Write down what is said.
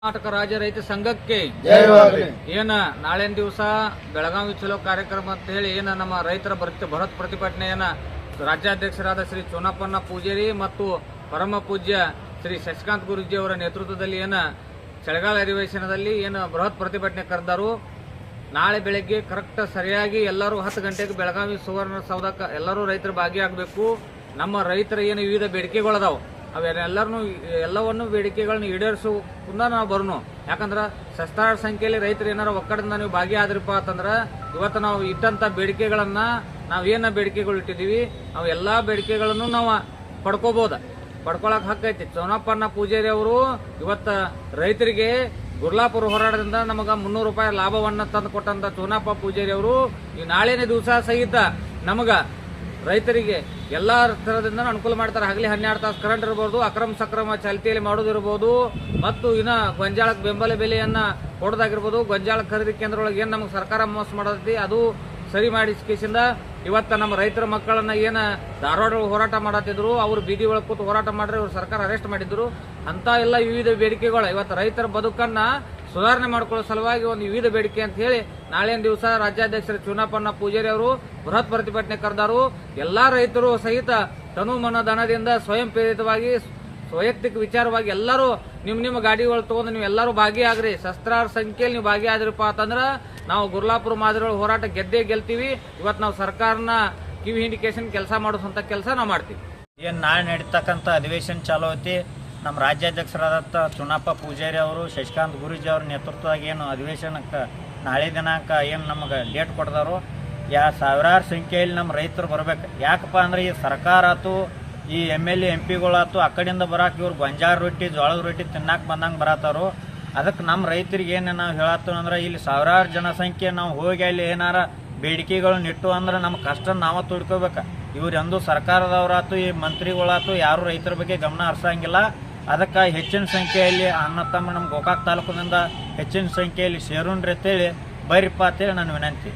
ಕರ್ನಾಟಕ ರಾಜ್ಯ ರೈತ ಸಂಘಕ್ಕೆ ಏನ ನಾಳಿನ ದಿವಸ ಬೆಳಗಾವಿ ಚಲೋ ಕಾರ್ಯಕ್ರಮ ಅಂತ ಹೇಳಿ ಏನ ನಮ್ಮ ರೈತರ ಬೃಹತ್ ಪ್ರತಿಭಟನೆಯನ್ನ ರಾಜ್ಯಾಧ್ಯಕ್ಷರಾದ ಶ್ರೀ ಚೋನಪ್ಪಣ್ಣ ಪೂಜಾರಿ ಮತ್ತು ಪರಮ ಪೂಜ್ಯ ಶ್ರೀ ಶಶಿಕಾಂತ್ ಗುರೂಜಿ ಅವರ ನೇತೃತ್ವದಲ್ಲಿ ಏನ ಚಳಿಗಾಲ ಅಧಿವೇಶನದಲ್ಲಿ ಏನು ಬೃಹತ್ ಪ್ರತಿಭಟನೆ ಕರೆದರು. ನಾಳೆ ಬೆಳಗ್ಗೆ ಕರೆಕ್ಟ್ ಸರಿಯಾಗಿ ಎಲ್ಲರೂ 10 ಗಂಟೆಗೆ ಬೆಳಗಾವಿ ಸುವರ್ಣ ಸೌಧಕ್ಕೆ ಎಲ್ಲರೂ ರೈತರು ಭಾಗಿಯಾಗಬೇಕು. ನಮ್ಮ ರೈತರ ಏನು ವಿವಿಧ ಬೇಡಿಕೆಗಳದಾವು ಎಲ್ಲವನ್ನು ಬೇಡಿಕೆಗಳನ್ನ ಈಡೇರಿಸುವುದರಿಂದ ನಾವು ಬರೋನು. ಯಾಕಂದ್ರೆ ಸಹಸ್ರಾರು ಸಂಖ್ಯೆಯಲ್ಲಿ ರೈತರು ಏನಾರ ಒಕ್ಕಡದಿಂದ ನೀವು ಭಾಗಿಯಾದ್ರಪ್ಪ ಅಂತಂದ್ರೆ ಇವತ್ತು ನಾವು ಇಟ್ಟಂತ ಬೇಡಿಕೆಗಳನ್ನ ನಾವೇನ ಬೇಡಿಕೆಗಳು ಇಟ್ಟಿದ್ದೀವಿ ಅವು ಎಲ್ಲಾ ಬೇಡಿಕೆಗಳನ್ನು ನಾವು ಪಡ್ಕೊಳಕ್ ಹಕ್ಕೈತಿ. ಚೋನಪ್ಪಣ್ಣ ಪೂಜಾರಿ ಅವರು ಇವತ್ತ ರೈತರಿಗೆ ಗುರ್ಲಾಪುರ ಹೋರಾಟದಿಂದ ನಮಗ 300 ರೂಪಾಯಿ ಲಾಭವನ್ನ ತಂದು ಕೊಟ್ಟಂತ ಚೋನಪ್ಪ ಪೂಜಾರಿ ಅವರು ಈ ನಾಳಿನ ದಿವಸ ಸಹಿತ ನಮಗ ರೈತರಿಗೆ ಎಲ್ಲಾ ತರದಿಂದ ಅನುಕೂಲ ಮಾಡ್ತಾರೆ. ಹಗಲಿ 12 ತಾಸು ಕರೆಂಟ್ ಇರಬಹುದು, ಅಕ್ರಮ ಸಕ್ರಮ ಚಾಲ್ತಿಯಲ್ಲಿ ಮಾಡೋದಿರಬಹುದು, ಮತ್ತು ಇನ್ನ ಗೊಂಜಾಳಕ್ಕೆ ಬೆಂಬಲ ಬೆಲೆಯನ್ನ ಕೊಡೋದಾಗಿರ್ಬೋದು. ಗೊಂಜಾಳ ಖರೀದಿ ಕೇಂದ್ರ ಒಳಗೆ ಏನ್ ನಮಗೆ ಸರ್ಕಾರ ಮೋಸ ಮಾಡತೈತಿ ಅದು ಸರಿ ಮಾಡಿಸಿಂದ ಇವತ್ತ ನಮ್ಮ ರೈತರ ಮಕ್ಕಳನ್ನ ಏನ ಧಾರವಾಡ ಹೋರಾಟ ಮಾಡತ್ತಿದ್ರು ಅವ್ರು ಬೀದಿ ಒಳಗೆ ಕೂತು ಹೋರಾಟ ಮಾಡ್ರೆ ಇವ್ರು ಸರ್ಕಾರ ಅರೆಸ್ಟ್ ಮಾಡಿದ್ರು. ಅಂತ ಎಲ್ಲ ವಿವಿಧ ಬೇಡಿಕೆಗಳು ಇವತ್ತು ರೈತರ ಬದುಕನ್ನ ಸುಧಾರಣೆ ಮಾಡ್ಕೊಳ್ಳೋ ಸಲುವಾಗಿ ಒಂದು ವಿವಿಧ ಬೇಡಿಕೆ ಅಂತ ಹೇಳಿ ನಾಳಿನ ದಿವಸ ರಾಜ್ಯಾಧ್ಯಕ್ಷರು ಚೋನಪ್ಪಣ್ಣ ಪೂಜಾರಿ ಅವರು ಬೃಹತ್ ಪ್ರತಿಭಟನೆ ಕರೆದರು. ಎಲ್ಲಾ ರೈತರು ಸಹಿತ ತನು ಮನ ಧನದಿಂದ ಸ್ವಯಂ ಪ್ರೇರಿತವಾಗಿ ವೈಯಕ್ತಿಕ ವಿಚಾರವಾಗಿ ಎಲ್ಲರೂ ನಿಮ್ಮ ಗಾಡಿಗಳು ತಗೊಂಡು ನೀವು ಎಲ್ಲರೂ ಭಾಗಿಯಾಗ್ರಿ. ಸಹಸ್ರಾರು ಸಂಖ್ಯೆಯಲ್ಲಿ ನೀವು ಭಾಗಿಯಾದ್ರಪ್ಪ ಅಂತಂದ್ರ ನಾವು ಗುರ್ಲಾಪುರ ಮಾದರಿ ಹೋರಾಟ ಗೆಲ್ತೀವಿ. ಇವತ್ತು ನಾವು ಸರ್ಕಾರನ ಕಿವಿ ಹಿಂಡಿಕೇಶನ್ ಕೆಲಸ ಮಾಡೋದಂತ ಕೆಲಸ ನಾವು ಮಾಡ್ತೀವಿ. ಏನು ನಾಳೆ ನಡೀತಕ್ಕಂಥ ಅಧಿವೇಶನ ಚಾಲೂ ಐತಿ. ನಮ್ಮ ರಾಜ್ಯಾಧ್ಯಕ್ಷರಾದಂಥ ಚೋನಪ್ಪ ಪೂಜಾರಿ ಅವರು ಶಶಿಕಾಂತ್ ಗುರೂಜಿ ಅವ್ರ ನೇತೃತ್ವದಾಗ ಏನು ಅಧಿವೇಶನಕ್ಕೆ ನಾಳೆ ದಿನಾಂಕ ಏನು ನಮಗೆ ಡೇಟ್ ಕೊಡ್ತಾರೋ ಸಾವಿರಾರು ಸಂಖ್ಯೆಯಲ್ಲಿ ನಮ್ಮ ರೈತರು ಬರ್ಬೇಕು. ಯಾಕಪ್ಪ ಅಂದ್ರೆ ಈ ಸರ್ಕಾರ ಆಯ್ತು, ಈ MLA MP ಆ ಕಡೆಯಿಂದ ಬರಾಕ್ ಇವ್ರು ಗೊಂಜಾಳ ರೊಟ್ಟಿ ಜೋಳದ ರೊಟ್ಟಿ ತಿನ್ನಾಕ ಬಂದಂಗೆ ಬರತ್ತಾರೋ. ಅದಕ್ಕೆ ನಮ್ಮ ರೈತರಿಗೆ ಏನು ನಾವು ಹೇಳತ್ತೋ ಅಂದ್ರೆ ಇಲ್ಲಿ ಸಾವಿರಾರು ಜನಸಂಖ್ಯೆ ನಾವು ಹೋಗಿ ಅಲ್ಲಿ ಏನಾರ ಬೇಡಿಕೆಗಳನ್ನ ಇಟ್ಟು ಅಂದ್ರೆ ನಮ್ಮ ಕಷ್ಟ ನಾವು ತುಡ್ಕೋಬೇಕು. ಇವ್ರು ಎಂದೂ ಸರ್ಕಾರದವರಾತು ಈ ಮಂತ್ರಿಗಳಾತು ಯಾರು ರೈತರ ಬಗ್ಗೆ ಗಮನ ಹರಿಸಂಗಿಲ್ಲ. ಅದಕ್ಕೆ ಹೆಚ್ಚಿನ ಸಂಖ್ಯೆಯಲ್ಲಿ ಅಣ್ಣ ತಮ್ಮ ನಮ್ಮ ಗೋಕಾಕ್ ತಾಲೂಕಿನಿಂದ ಹೆಚ್ಚಿನ ಸಂಖ್ಯೆಯಲ್ಲಿ ಸೇರೋಣ್ರಿ ಅಂತೇಳಿ ಬರ್ರಿಪ್ಪ ಅಂತೇಳಿ ನನ್ನ ವಿನಂತಿ.